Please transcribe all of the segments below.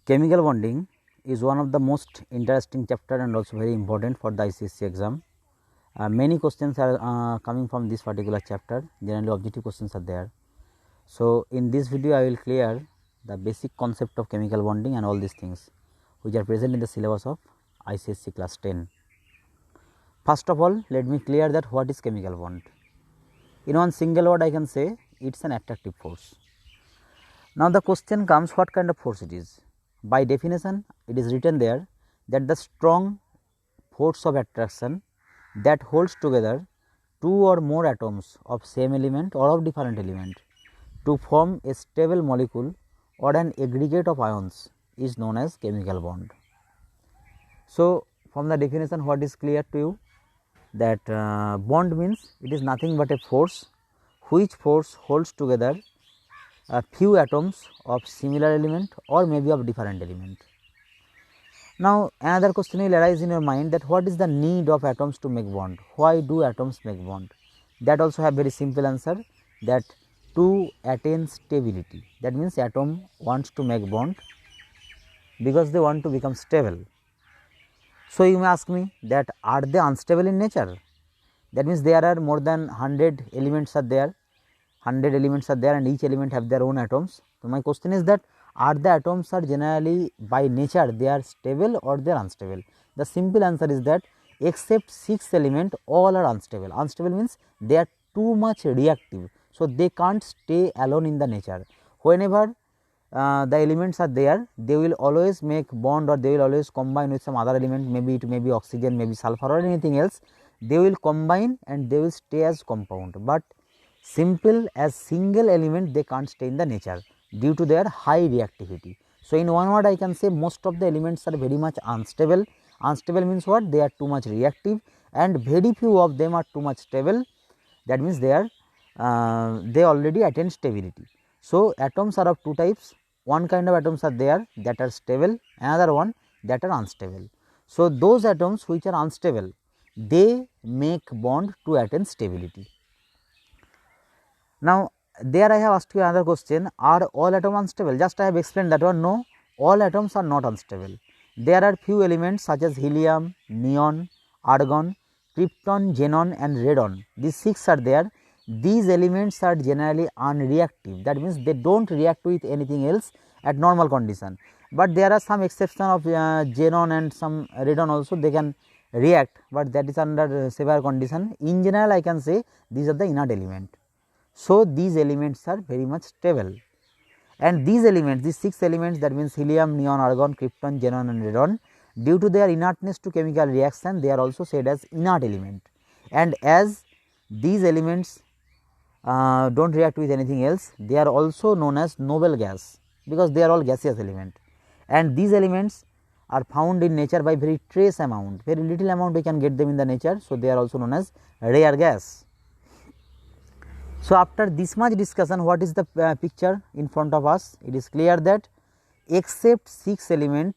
Chemical bonding is one of the most interesting chapter and also very important for the ICSE exam. Many questions are coming from this particular chapter, generally objective questions are there. So, in this video I will clear the basic concept of chemical bonding and all these things which are present in the syllabus of ICSE class 10. First of all, let me clear that what is chemical bond. In one single word I can say it is an attractive force. Now, the question comes, what kind of force it is? By definition, it is written there that the strong force of attraction that holds together two or more atoms of same element or of different element to form a stable molecule or an aggregate of ions is known as chemical bond. So, from the definition, what is clear to you? That bond means it is nothing but a force which force holds together a few atoms of similar element or maybe of different element. Now, another question will arise in your mind that what is the need of atoms to make bond? Why do atoms make bond? That also have very simple answer, that to attain stability. That means atom wants to make bond because they want to become stable. So, you may ask me that are they unstable in nature? That means there are more than 100 elements are there. 100 elements are there and each element have their own atoms. So, my question is that are the atoms are generally by nature they are stable or they are unstable? The simple answer is that except 6 element all are unstable. Unstable means they are too much reactive. So, they can't stay alone in the nature. Whenever the elements are there, they will always make bond or they will always combine with some other element, maybe it may be oxygen, maybe sulfur or anything else. They will combine and they will stay as compound, but simple as single element they can't stay in the nature due to their high reactivity. So, in one word I can say most of the elements are very much unstable. Unstable means what? They are too much reactive and very few of them are too much stable. That means they are they already attain stability. So, atoms are of two types. One kind of atoms are there that are stable, another one that are unstable. So, those atoms which are unstable, they make bond to attain stability. Now, there I have asked you another question, are all atoms unstable? Just I have explained that one. No, all atoms are not unstable. There are few elements such as helium, neon, argon, krypton, xenon and radon. These 6 are there. These elements are generally unreactive. That means they do not react with anything else at normal condition. But there are some exception of xenon and some radon also, they can react, but that is under severe condition. In general I can say these are the inert element. So, these elements are very much stable and these elements, these 6 elements, that means helium, neon, argon, krypton, xenon and radon, due to their inertness to chemical reaction they are also said as inert element. And as these elements do not react with anything else, they are also known as noble gas because they are all gaseous element, and these elements are found in nature by very trace amount, very little amount we can get them in the nature. So, they are also known as rare gas. So, after this much discussion, what is the picture in front of us? It is clear that except 6 element,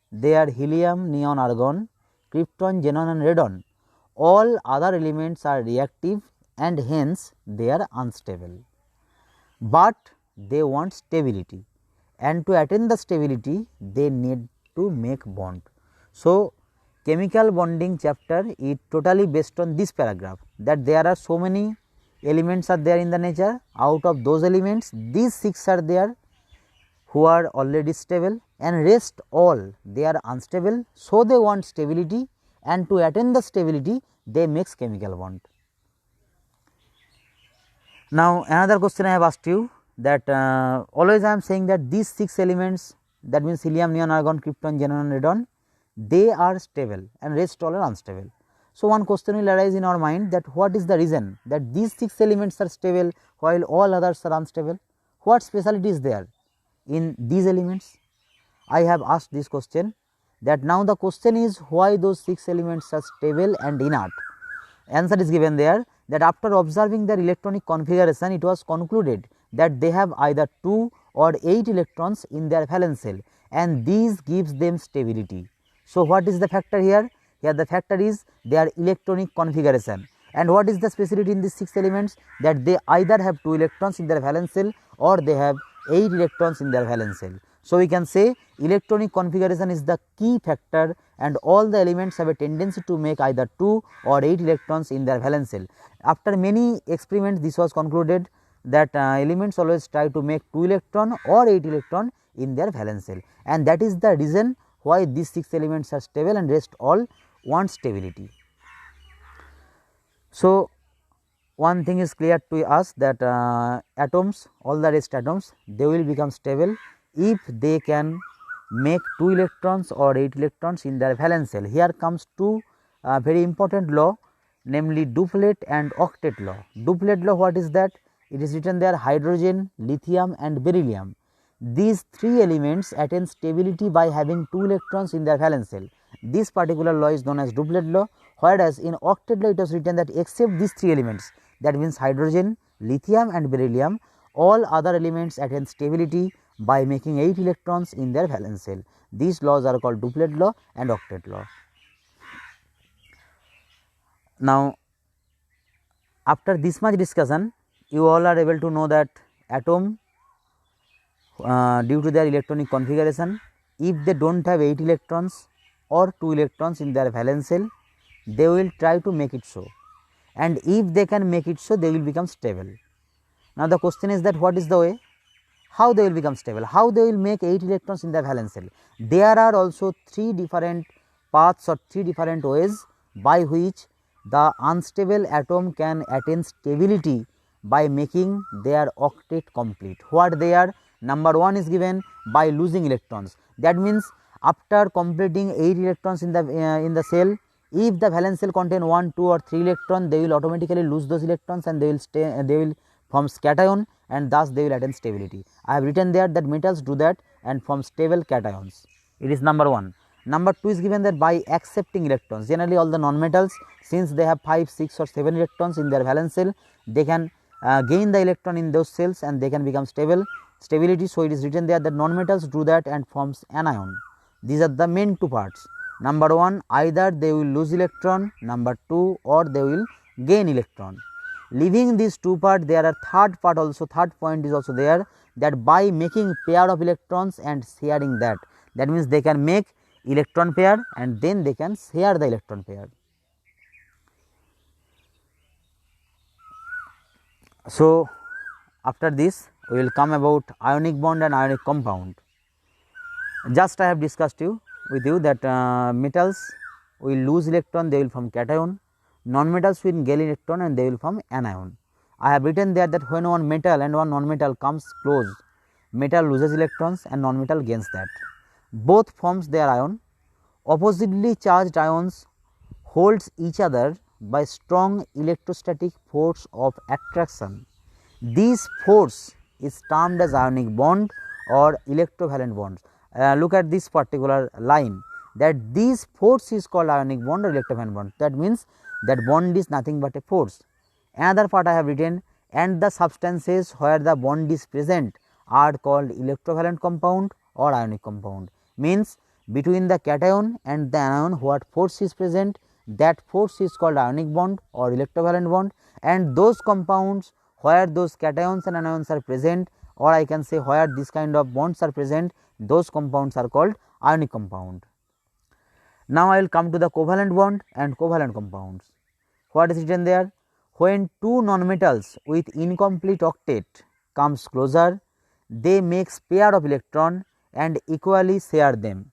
they are helium, neon, argon, krypton, xenon and radon, all other elements are reactive and hence they are unstable, but they want stability, and to attain the stability they need to make bond. So, chemical bonding chapter is totally based on this paragraph, that there are so many elements are there in the nature. Out of those elements, these 6 are there who are already stable and rest all they are unstable. So, they want stability, and to attain the stability they makes chemical bond. Now, another question I have asked you, that always I am saying that these 6 elements, that means helium, neon, argon, krypton, xenon and radon, they are stable and rest all are unstable. So, one question will arise in our mind, that what is the reason that these 6 elements are stable while all others are unstable? What speciality is there in these elements? I have asked this question, that now the question is why those 6 elements are stable and inert. Answer is given there, that after observing their electronic configuration, it was concluded that they have either 2 or 8 electrons in their valence shell, and these gives them stability. So, what is the factor here? Here the factor is their electronic configuration. And what is the speciality in these 6 elements? That they either have 2 electrons in their valence shell or they have 8 electrons in their valence shell. So, we can say electronic configuration is the key factor and all the elements have a tendency to make either 2 or 8 electrons in their valence shell. After many experiments, this was concluded that elements always try to make 2 electron or 8 electron in their valence shell, and that is the reason why these 6 elements are stable and rest all want stability. So, one thing is clear to us that atoms, all the rest atoms, they will become stable if they can make 2 electrons or 8 electrons in their valence shell. Here comes two very important law, namely duplet and octet law. Duplet law, what is that? It is written there: hydrogen, lithium and beryllium. These 3 elements attain stability by having 2 electrons in their valence shell. This particular law is known as duplet law, whereas in octet law it was written that except these 3 elements, that means hydrogen, lithium and beryllium, all other elements attain stability by making 8 electrons in their valence shell. These laws are called duplet law and octet law. Now, after this much discussion, you all are able to know that atom, due to their electronic configuration, if they do not have 8 electrons or 2 electrons in their valence shell, they will try to make it so, and if they can make it so, they will become stable. Now, the question is that what is the way? How they will become stable? How they will make 8 electrons in their valence shell? There are also 3 different paths or 3 different ways by which the unstable atom can attain stability by making their octet complete. What they are? Number 1 is given by losing electrons. That means after completing 8 electrons in the cell, if the valence shell contain 1, 2 or 3 electrons, they will automatically lose those electrons and they will form cation, and thus they will attain stability. I have written there that metals do that and form stable cations. It is number 1. Number 2 is given that by accepting electrons. Generally all the non-metals, since they have 5, 6 or 7 electrons in their valence shell, they can gain the electron in those cells and they can become stability. So, it is written there that non-metals do that and forms anion. These are the main 2 parts. Number 1, either they will lose electron, number 2, or they will gain electron. Leaving these 2 parts, there are third part also, third point is also there, that by making pair of electrons and sharing that means they can make electron pair and then they can share the electron pair. So, after this we will come about ionic bond and ionic compound. Just I have discussed with you that metals will lose electron, they will form cation, non-metals will gain electron and they will form anion. I have written there that when one metal and one non-metal comes close, metal loses electrons and non-metal gains that. Both forms their ion. Oppositely charged ions holds each other by strong electrostatic force of attraction. This force is termed as ionic bond or electrovalent bonds. Look at this particular line, that this force is called ionic bond or electrovalent bond. That means that bond is nothing but a force. Another part I have written, and the substances where the bond is present are called electrovalent compound or ionic compound. Means between the cation and the anion what force is present, that force is called ionic bond or electrovalent bond, and those compounds where those cations and anions are present, or I can say where this kind of bonds are present, those compounds are called ionic compound. Now, I will come to the covalent bond and covalent compounds. What is written there? When 2 nonmetals with incomplete octet comes closer, they make pair of electron and equally share them.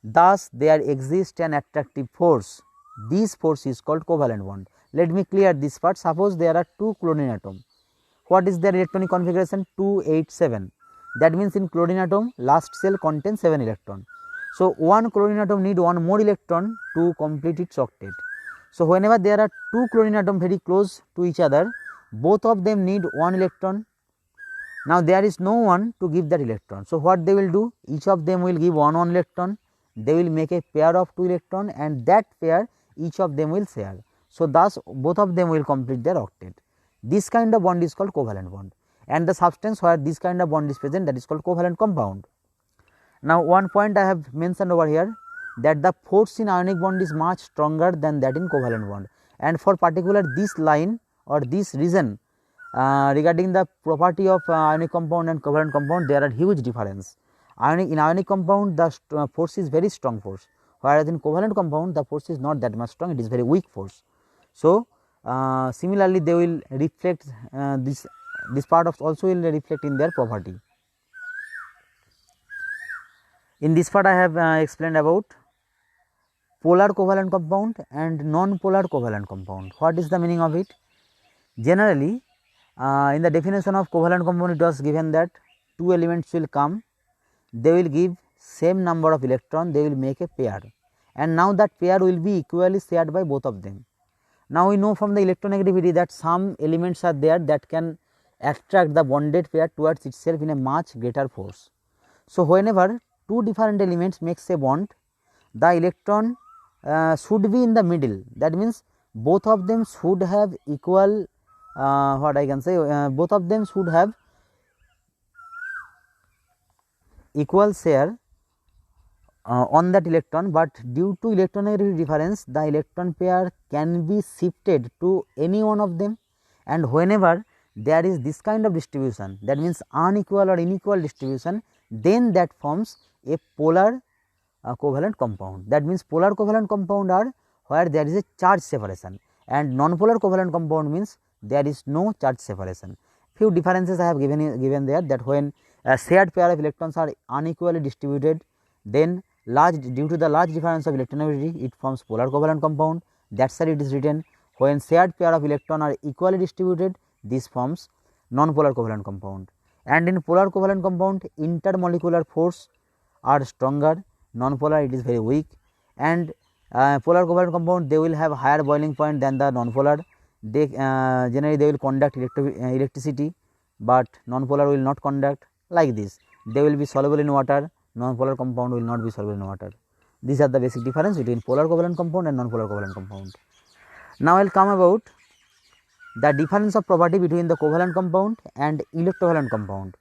Thus, there exists an attractive force. This force is called covalent bond. Let me clear this part. Suppose there are 2 chlorine atoms. What is their electronic configuration? 2, 8, 7. That means in chlorine atom last cell contains 7 electron. So, one chlorine atom need 1 more electron to complete its octet. So, whenever there are 2 chlorine atoms very close to each other, both of them need 1 electron. Now, there is no one to give that electron. So, what they will do? Each of them will give 1 electron. They will make a pair of 2 electron and that pair each of them will share. So, thus both of them will complete their octet. This kind of bond is called covalent bond, and the substance where this kind of bond is present, that is called covalent compound. Now, one point I have mentioned over here, that the force in ionic bond is much stronger than that in covalent bond, and for particular this line or this reason regarding the property of ionic compound and covalent compound, there are huge difference. In ionic compound the force is very strong force, whereas in covalent compound the force is not that much strong, it is very weak force. So, similarly they will reflect this part of also will reflect in their property. In this part I have explained about polar covalent compound and non-polar covalent compound. What is the meaning of it? Generally, in the definition of covalent compound it was given that two elements will come, they will give same number of electron, they will make a pair, and now that pair will be equally shared by both of them. Now, we know from the electronegativity that some elements are there that can attract the bonded pair towards itself in a much greater force. So, whenever two different elements makes a bond, the electron should be in the middle, that means both of them should have equal what I can say both of them should have equal share on that electron, but due to electronegativity difference the electron pair can be shifted to any one of them, and whenever there is this kind of distribution, that means unequal or unequal distribution, then that forms a polar covalent compound. That means polar covalent compound are where there is a charge separation, and non-polar covalent compound means there is no charge separation. Few differences I have given there, that when a shared pair of electrons are unequally distributed, then due to the large difference of electronegativity it forms polar covalent compound. That's why it is written when shared pair of electron are equally distributed, this forms non-polar covalent compound. And in polar covalent compound intermolecular force are stronger, non-polar it is very weak, and polar covalent compound they will have higher boiling point than the non-polar. They generally they will conduct electricity, but non-polar will not conduct. Like this, they will be soluble in water, non-polar compound will not be soluble in water. These are the basic difference between polar covalent compound and non-polar covalent compound. Now, I will come about the difference of property between the covalent compound and electrovalent compound.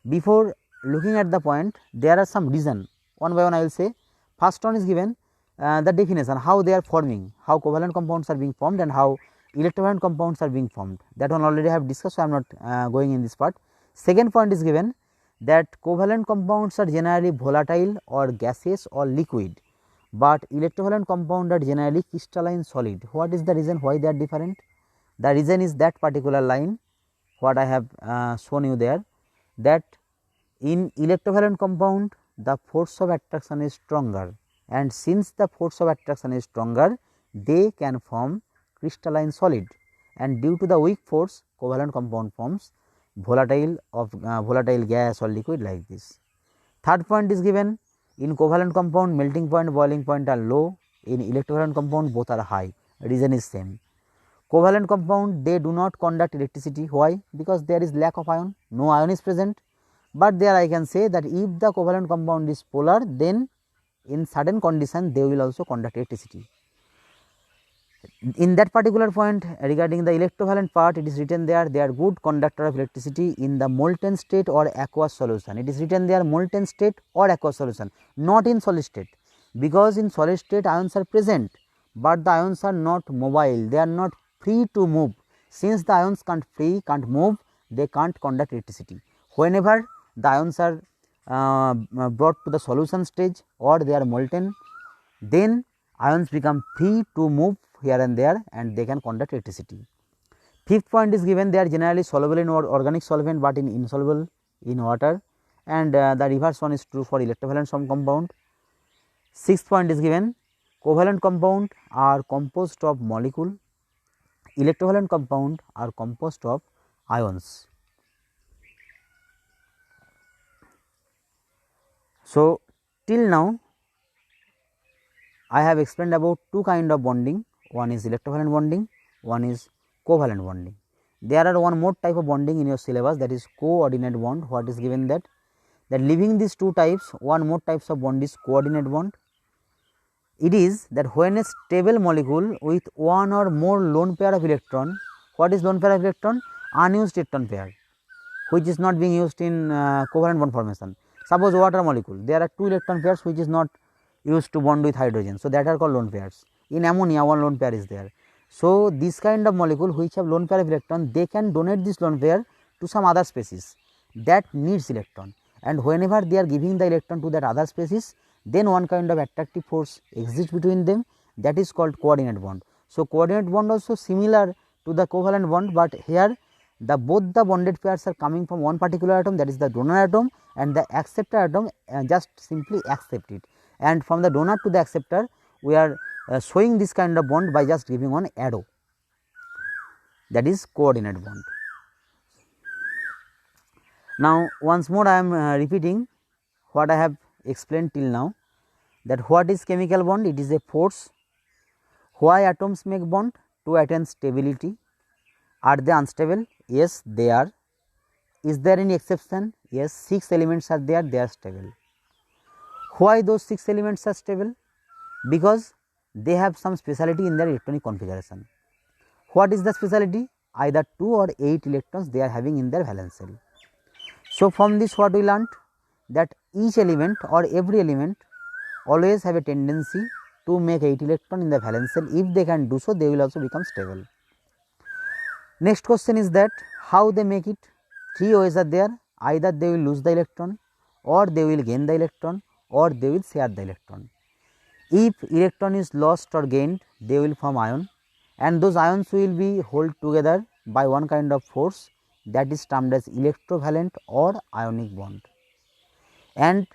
Before looking at the point, there are some reason, one by one I will say. First one is given the definition, how they are forming, how covalent compounds are being formed and how electrovalent compounds are being formed. That one already I have discussed, so I am not going in this part. Second point is given that covalent compounds are generally volatile or gaseous or liquid, but electrovalent compounds are generally crystalline solid. What is the reason why they are different? The reason is that particular line what I have shown you there, that in electrovalent compound the force of attraction is stronger, and since the force of attraction is stronger, they can form crystalline solid, and due to the weak force covalent compound forms volatile gas or liquid like this. Third point is given, in covalent compound melting point, boiling point are low, in electrovalent compound both are high. Reason is same. Covalent compound they do not conduct electricity. Why? Because there is lack of ion, no ion is present. But there I can say that if the covalent compound is polar, then in certain condition they will also conduct electricity. In that particular point regarding the electrovalent part, it is written there they are good conductor of electricity in the molten state or aqueous solution. It is written there molten state or aqueous solution, not in solid state, because in solid state ions are present, but the ions are not mobile, they are not free to move. Since the ions can't move, they can't conduct electricity. Whenever the ions are brought to the solution stage or they are molten, then ions become free to move here and there and they can conduct electricity. Fifth point is given, they are generally soluble in organic solvent but insoluble in water, and the reverse one is true for electrovalent compound. Sixth point is given, covalent compound are composed of molecule, electrovalent compound are composed of ions. So, till now I have explained about two kind of bonding, one is electrovalent bonding, one is covalent bonding. There are one more type of bonding in your syllabus, that is coordinate bond. What is given that leaving these two types, one more types of bond is coordinate bond. It is that when a stable molecule with one or more lone pair of electron, what is lone pair of electron? Unused electron pair, which is not being used in covalent bond formation. Suppose water molecule, there are two electron pairs which is not used to bond with hydrogen, so that are called lone pairs. In ammonia one lone pair is there. So, this kind of molecule which have lone pair of electron, they can donate this lone pair to some other species that needs electron, and whenever they are giving the electron to that other species, then one kind of attractive force exists between them, that is called coordinate bond. So, coordinate bond also similar to the covalent bond, but here both the bonded pairs are coming from one particular atom, that is the donor atom, and the acceptor atom just simply accept it, and from the donor to the acceptor we are showing this kind of bond by just giving one arrow, that is coordinate bond. Now, once more I am repeating what I have explained till now, that what is chemical bond? It is a force. Why atoms make bond? To attain stability. Are they unstable? Yes, they are. Is there any exception? Yes, 6 elements are there, they are stable. Why those 6 elements are stable? Because they have some speciality in their electronic configuration. What is the speciality? Either 2 or 8 electrons they are having in their valence shell. So, from this what we learnt? That each element or every element always have a tendency to make 8 electron in the valence shell. If they can do so, they will also become stable. Next question is that how they make it? 3 ways are there. Either they will lose the electron, or they will gain the electron, or they will share the electron. If electron is lost or gained, they will form ion, and those ions will be held together by one kind of force, that is termed as electrovalent or ionic bond. And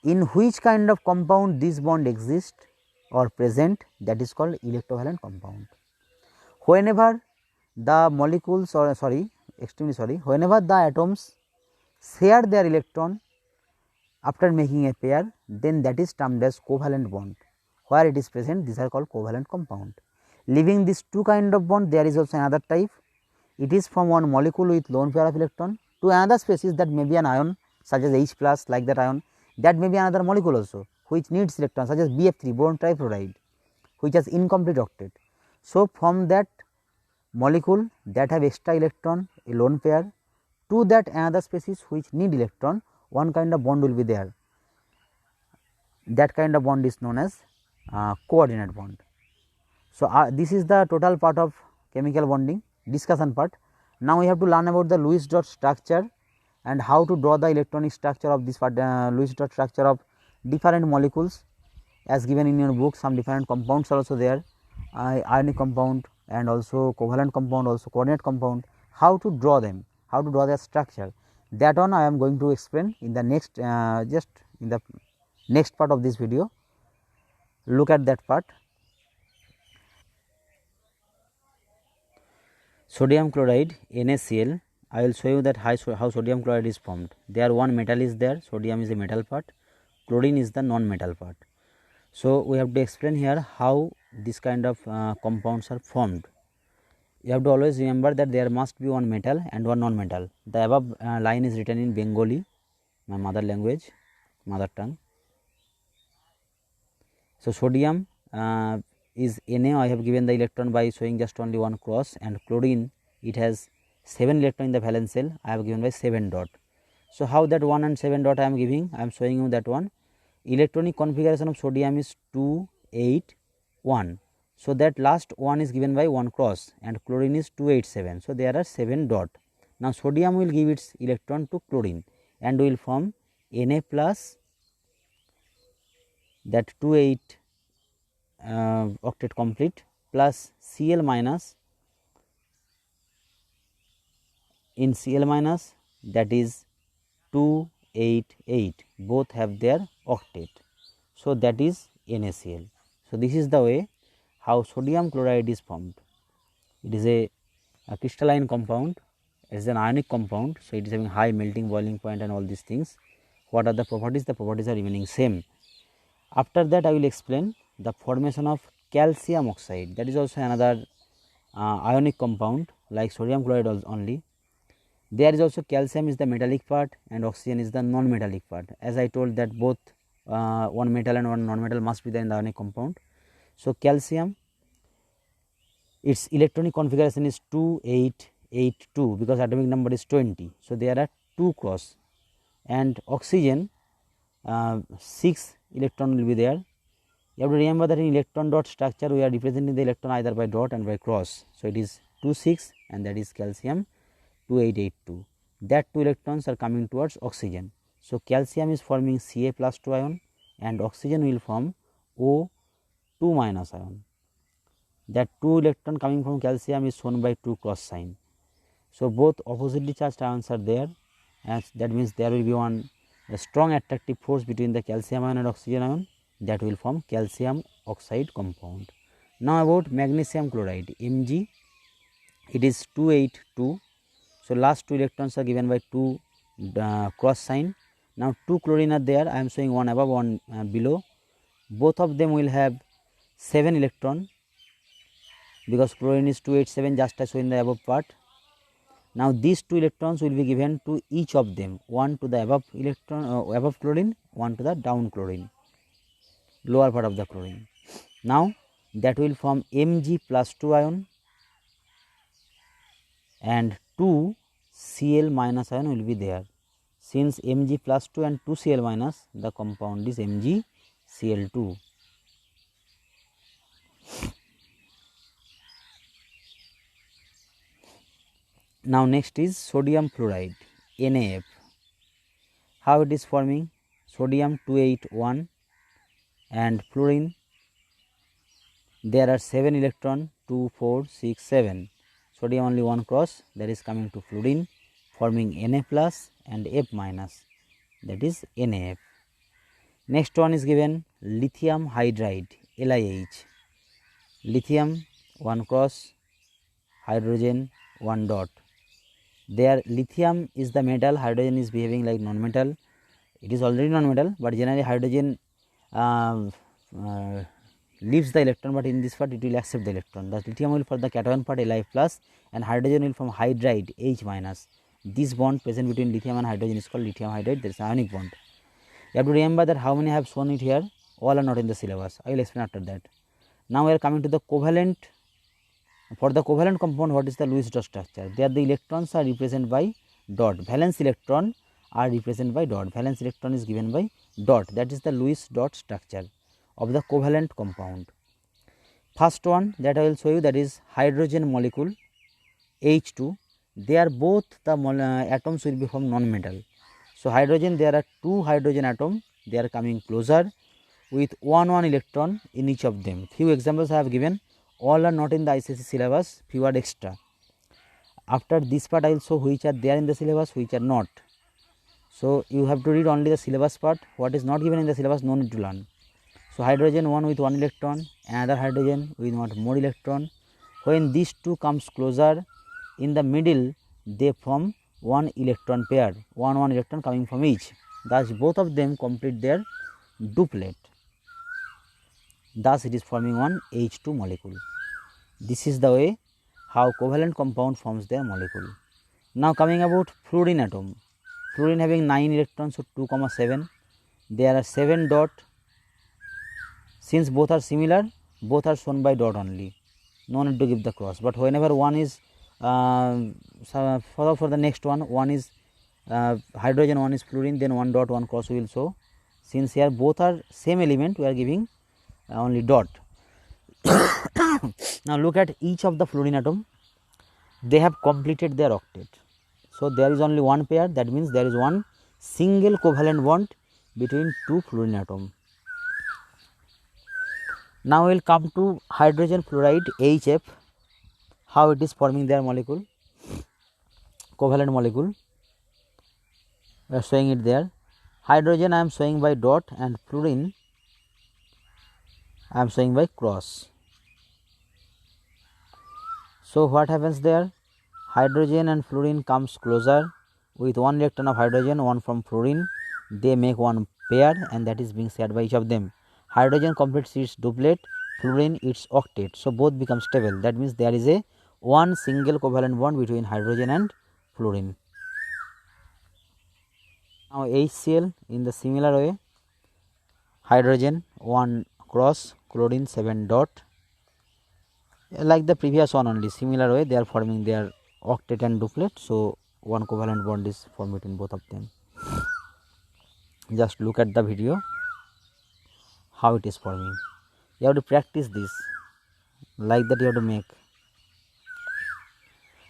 in which kind of compound this bond exists or present, that is called electrovalent compound. Whenever the molecules whenever the atoms share their electron after making a pair, then that is termed as covalent bond. Where it is present, these are called covalent compound. Leaving these two kind of bond, there is also another type. It is from one molecule with lone pair of electron to another species, that may be an ion such as H plus, like that ion, that may be another molecule also which needs electron, such as BF3, boron trifluoride, which has incomplete octet. So, from that molecule that have extra electron, a lone pair, to that another species which need electron, one kind of bond will be there. That kind of bond is known as coordinate bond. So, this is the total part of chemical bonding discussion part. Now, we have to learn about the Lewis dot structure and how to draw the electronic structure of this part, Lewis dot structure of different molecules as given in your book. Some different compounds are also there, ionic compound and also covalent compound, also coordinate compound. How to draw them, how to draw their structure, that one I am going to explain in the next just in the next part of this video. Look at that part. Sodium chloride NaCl, I will show you that how sodium chloride is formed. There one metal is there, sodium is a metal part, chlorine is the non-metal part. So, we have to explain here how this kind of compounds are formed. You have to always remember that there must be one metal and one non-metal. The above line is written in Bengali, my mother language, mother tongue. So, sodium is Na, I have given the electron by showing just only one cross, and chlorine, it has 7 electron in the valence shell, I have given by 7 dot. So, how that 1 and 7 dot I am giving? I am showing you that one. Electronic configuration of sodium is 2, 8, 1. So, that last 1 is given by 1 cross, and chlorine is 2, 8, 7. So, there are 7 dot. Now, sodium will give its electron to chlorine and will form Na plus, that 2, 8 octet complete, plus Cl minus, in Cl minus, that is 2, 8, 8, both have their octet. So, that is NaCl. So, this is the way how sodium chloride is formed. It is a crystalline compound, it is an ionic compound. So, it is having high melting boiling point and all these things. What are the properties? The properties are remaining same. After that, I will explain the formation of calcium oxide, that is also another ionic compound like sodium chloride only. There is also calcium is the metallic part and oxygen is the non-metallic part. As I told that both one metal and one non-metal must be there in the ionic compound. So, calcium, its electronic configuration is 2, 8, 8, 2, because atomic number is 20. So, there are 2 cross, and oxygen 6 electron will be there. You have to remember that in electron dot structure we are representing the electron either by dot and by cross. So, it is 2, 6 and that is calcium 2, 8, 8, 2. That 2 electrons are coming towards oxygen. So calcium is forming Ca plus 2 ion and oxygen will form O2 minus ion. That 2 electron coming from calcium is shown by 2 cross sign. So both oppositely charged ions are there, and that means there will be a strong attractive force between the calcium ion and oxygen ion, that will form calcium oxide compound. Now about magnesium chloride, Mg, it is 282. So last 2 electrons are given by 2 cross sign. Now 2 chlorine are there, I am showing one above, one below. Both of them will have 7 electron, because chlorine is 287, just as shown in the above part. Now these 2 electrons will be given to each of them, one to the above electron above chlorine, one to the down chlorine, lower part of the chlorine. Now that will form Mg plus 2 ion and 2 Cl minus ion will be there. Since Mg plus 2 and 2 Cl minus, the compound is MgCl2. Now next is sodium fluoride, NaF. How it is forming? Sodium 281 and fluorine, there are 7 electron, 2, 4, 6, 7. Sodium only 1 cross, that is coming to fluorine, forming Na plus and F minus, that is NaF. Next one is given lithium hydride, LiH. Lithium 1 cross, hydrogen 1 dot. There lithium is the metal, hydrogen is behaving like non-metal. It is already non-metal, but generally hydrogen leaves the electron, but in this part it will accept the electron. The lithium will for the cation part Li plus and hydrogen will form hydride H minus. This bond present between lithium and hydrogen is called lithium hydride. There is an ionic bond. You have to remember that how many I have shown it here, all are not in the syllabus. I will explain after that. Now we are coming to the covalent. For the covalent compound, what is the Lewis dot structure? There the electrons are represented by dot. Valence electron are represented by dot. Valence electron is given by dot. That is the Lewis dot structure of the covalent compound. First one that I will show you, that is hydrogen molecule H2. They are both the atoms will be from non-metal. So hydrogen, there are 2 hydrogen atoms. They are coming closer with 1 electron in each of them. Few examples I have given. All are not in the ICSE syllabus, few are extra. After this part I will show which are there in the syllabus, which are not. So you have to read only the syllabus part. What is not given in the syllabus, no need to learn. So hydrogen 1 with 1 electron, another hydrogen with 1 more electron. When these two comes closer, in the middle they form 1 electron pair, 1 electron coming from each. Thus both of them complete their duplet. Thus it is forming one H2 molecule. This is the way how covalent compound forms their molecule. Now coming about fluorine atom. Fluorine having 9 electrons, so 2, 7. There are 7 dot. Since both are similar, both are shown by dot only. No need to give the cross. But whenever one is for the next one is hydrogen, one is fluorine, then 1 dot, 1 cross will show. Since here both are same element, we are giving only dot. Now look at each of the fluorine atom. They have completed their octet. So there is only one pair. That means there is one single covalent bond between 2 fluorine atom. Now we will come to hydrogen fluoride HF. How it is forming their molecule, covalent molecule. We are showing it there. Hydrogen I am showing by dot and fluorine I am showing by cross. So what happens there? Hydrogen and fluorine comes closer with 1 electron of hydrogen, 1 from fluorine. They make one pair and that is being shared by each of them. Hydrogen completes its duplet, fluorine its octet. So both become stable. That means there is a one single covalent bond between hydrogen and fluorine. Now HCl in the similar way. Hydrogen 1 cross, chlorine 7 dot. Like the previous one only, similar way they are forming their octet and duplet. So one covalent bond is formed between both of them. Just look at the video how it is forming. You have to practice this, like that you have to make.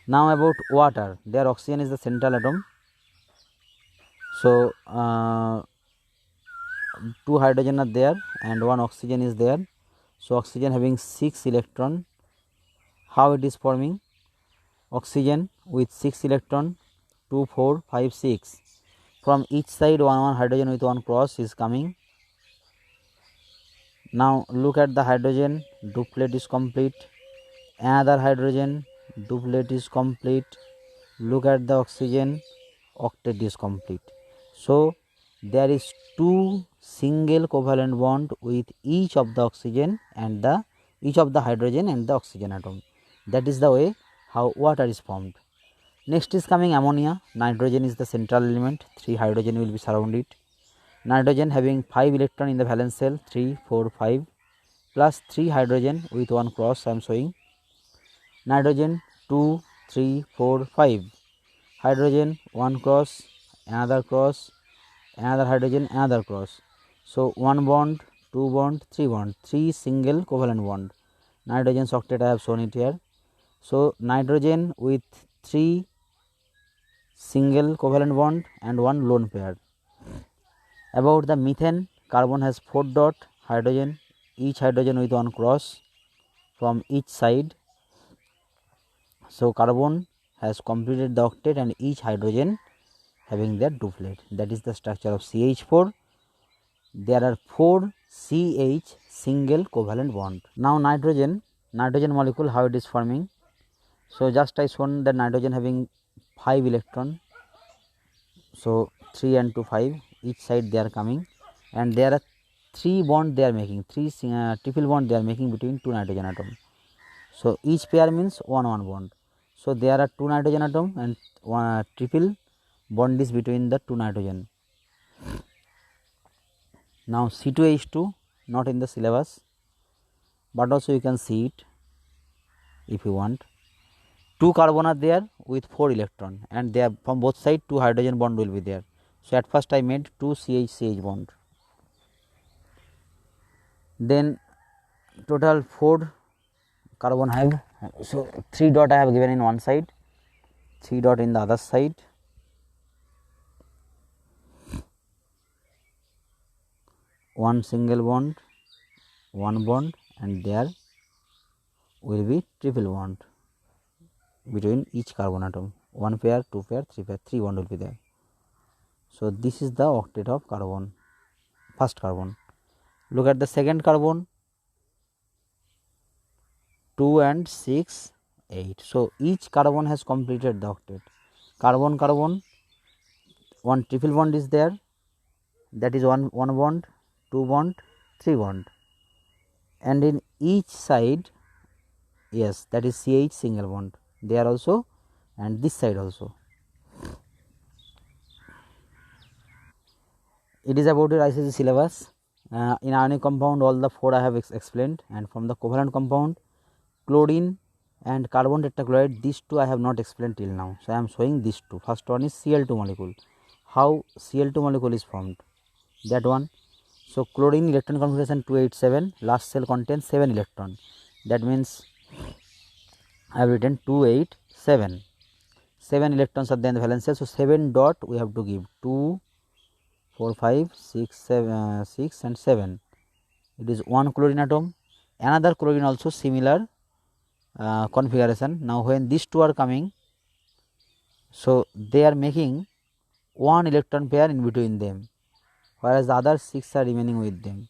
Now about water, their oxygen is the central atom. So 2 hydrogen are there and 1 oxygen is there. So oxygen having 6 electron. How it is forming? Oxygen with 6 electron, 2, 4, 5, 6. From each side 1 hydrogen with 1 cross is coming. Now look at the hydrogen, duplet is complete. Another hydrogen, duplet is complete. Look at the oxygen, octet is complete. So there is 2 single covalent bond with each of the oxygen and each of the hydrogen and the oxygen atom. That is the way how water is formed. Next is coming ammonia. Nitrogen is the central element, 3 hydrogen will be surrounded. Nitrogen having 5 electron in the valence shell, 3, 4, 5, plus 3 hydrogen with 1 cross I am showing. Nitrogen 2, 3, 4, 5. Hydrogen 1 cross, another cross, another hydrogen, another cross. So 1 bond, 2 bond, 3 bond, 3 single covalent bond. Nitrogen octet I have shown it here. So nitrogen with 3 single covalent bond and 1 lone pair. About the methane, carbon has 4 dot, hydrogen, each hydrogen with 1 cross from each side. So carbon has completed the octet and each hydrogen having their duplet. That is the structure of CH4. There are 4 CH single covalent bond. Now nitrogen molecule, how it is forming. So just I shown that nitrogen having 5 electron. So 3 and 2, 5, each side they are coming, and there are 3 bond they are making, 3 triple bond they are making between 2 nitrogen atom. So each pair means 1 bond. So there are 2 nitrogen atom and one triple bond is between the 2 nitrogen. Now C2H2 not in the syllabus, but also you can see it if you want. 2 carbon are there with 4 electron, and they are from both sides 2 hydrogen bond will be there. So at first I made 2 CH bond. Then total 4 carbon have, so 3 dot I have given in one side, 3 dot in the other side. One single bond, one bond, and there will be triple bond between each carbon atom. 1 pair, 2 pair, 3 pair, 3 bond will be there. So this is the octet of carbon, first carbon. Look at the second carbon, 2 and 6, 8. So each carbon has completed the octet. Carbon, carbon, one triple bond is there, that is one bond, 2 bond, 3 bond, and in each side, yes, that is CH single bond there also, and this side also. It is about your ICSE syllabus. In ionic compound all the 4 I have explained, and from the covalent compound, chlorine and carbon tetrachloride, these 2 I have not explained till now. So I am showing these 2. First one is Cl2 molecule. How Cl2 molecule is formed, that one. So chlorine electron configuration 287, last cell contains 7 electron. That means I have written 287. 7 electrons are there in the valence shell. So 7 dot we have to give, 2, 4, 5, 6, 7, 6 and 7. It is 1 chlorine atom. Another chlorine also similar configuration. Now when these 2 are coming, so they are making 1 electron pair in between them, whereas the other 6 are remaining with them.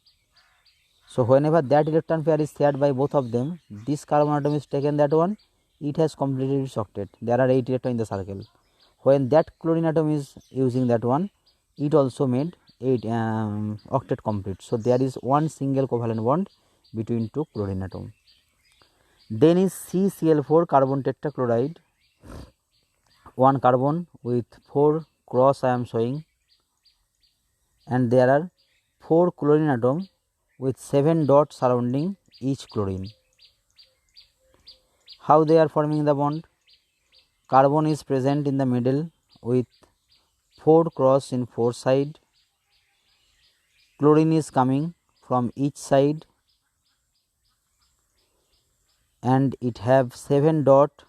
So whenever that electron pair is shared by both of them, this carbon atom is taken, that one, it has completed its octet. There are 8 electrons in the circle. When that chlorine atom is using that one, it also made 8 octet complete. So there is 1 single covalent bond between 2 chlorine atom. Then is CCl4 carbon tetrachloride, 1 carbon with 4 cross I am showing, and there are 4 chlorine atom with 7 dots surrounding each chlorine. How they are forming the bond? Carbon is present in the middle with 4 cross in 4 side. Chlorine is coming from each side, and it have 7 dot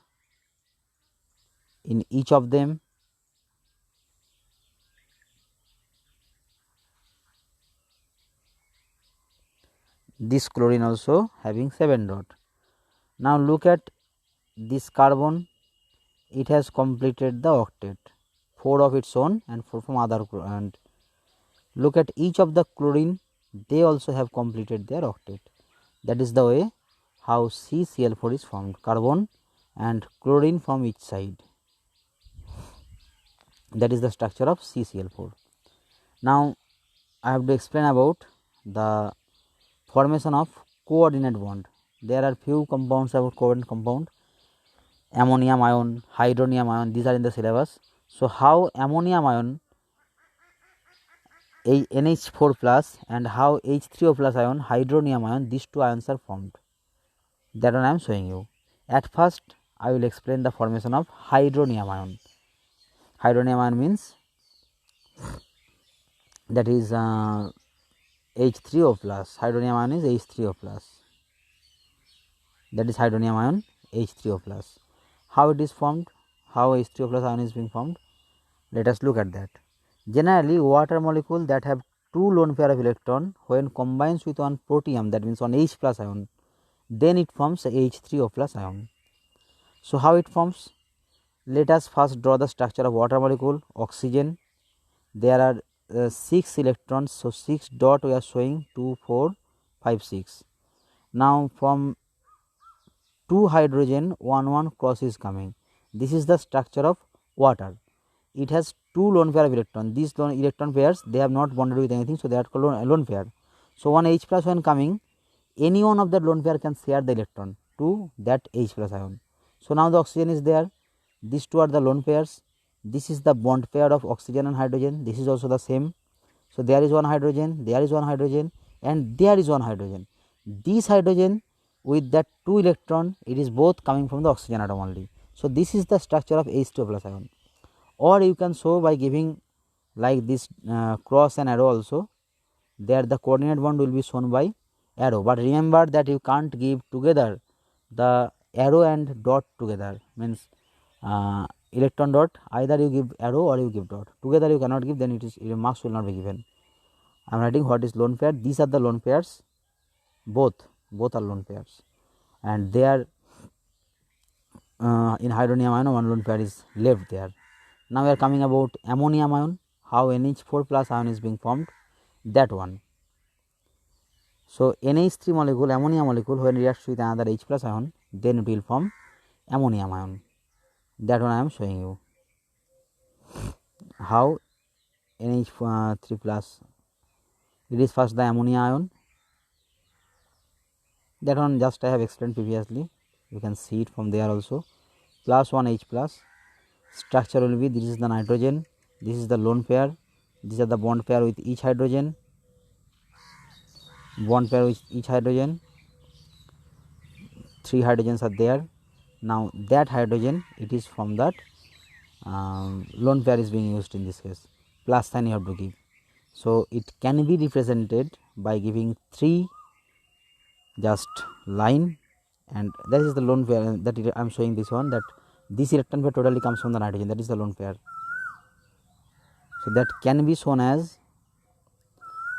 in each of them. this chlorine also having 7 dot. Now look at this carbon, it has completed the octet, 4 of its own and 4 from other, and look at each of the chlorine, they also have completed their octet. That is the way how CCl4 is formed, carbon and chlorine from each side. That is the structure of CCl4. Now I have to explain about the formation of coordinate bond. There are few compounds about coordinate compound, ammonium ion, hydronium ion, these are in the syllabus. So how ammonium ion NH4 plus and how H3O plus ion, hydronium ion, these two ions are formed. That one I am showing you. At first I will explain the formation of hydronium ion. Hydronium ion means that is H3O plus. Hydronium ion is H3O plus. That is hydronium ion H3O plus. How it is formed? How H3O plus ion is being formed? Let us look at that. Generally, water molecule that have two lone pair of electron, when combines with one protium, that means one H plus ion, then it forms H3O plus ion. So how it forms? Let us first draw the structure of water molecule. Oxygen, there are 6 electrons, so 6 dot we are showing, 2, 4, 5, 6. Now from 2 hydrogen, 1 cross is coming. This is the structure of water. It has two lone pair of electron. These lone electron pairs, they have not bonded with anything, so they are called lone pair. So one H plus ion coming, any one of the lone pair can share the electron to that H plus ion. So now the oxygen is there. These two are the lone pairs. This is the bond pair of oxygen and hydrogen. This is also the same. So there is one hydrogen, there is one hydrogen, and there is one hydrogen. This hydrogen with that 2 electron, it is both coming from the oxygen atom only. So this is the structure of H2O plus ion. Or you can show by giving like this cross and arrow also. There the coordinate bond will be shown by arrow, but remember that you can't give together the arrow and dot together, means electron dot, either you give arrow or you give dot, together you cannot give, then it is, your marks will not be given. I am writing what is lone pair. These are the lone pairs, both are lone pairs, and they are in hydronium ion one lone pair is left there. Now we are coming about ammonium ion, how NH4 plus ion is being formed, that one. So NH3 molecule, ammonia molecule, when reacts with another H plus ion, then it will form ammonium ion. That one I am showing you. How NH3 plus, it is first the ammonia ion. That one just I have explained previously. You can see it from there also. Plus 1 H plus. Structure will be, this is the nitrogen, this is the lone pair, these are the bond pair with each hydrogen, bond pair with each hydrogen, 3 hydrogens are there. Now that hydrogen, it is from that lone pair is being used in this case, plus sign you have to give. So it can be represented by giving 3 just line, and that is the lone pair, that I am showing this one, that this electron pair totally comes from the nitrogen, that is the lone pair. So that can be shown as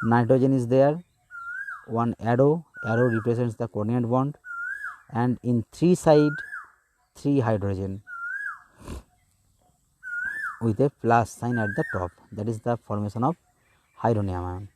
nitrogen is there, one arrow represents the coordinate bond, and in 3 side 3 hydrogen with a plus sign at the top, that is the formation of hydronium ion.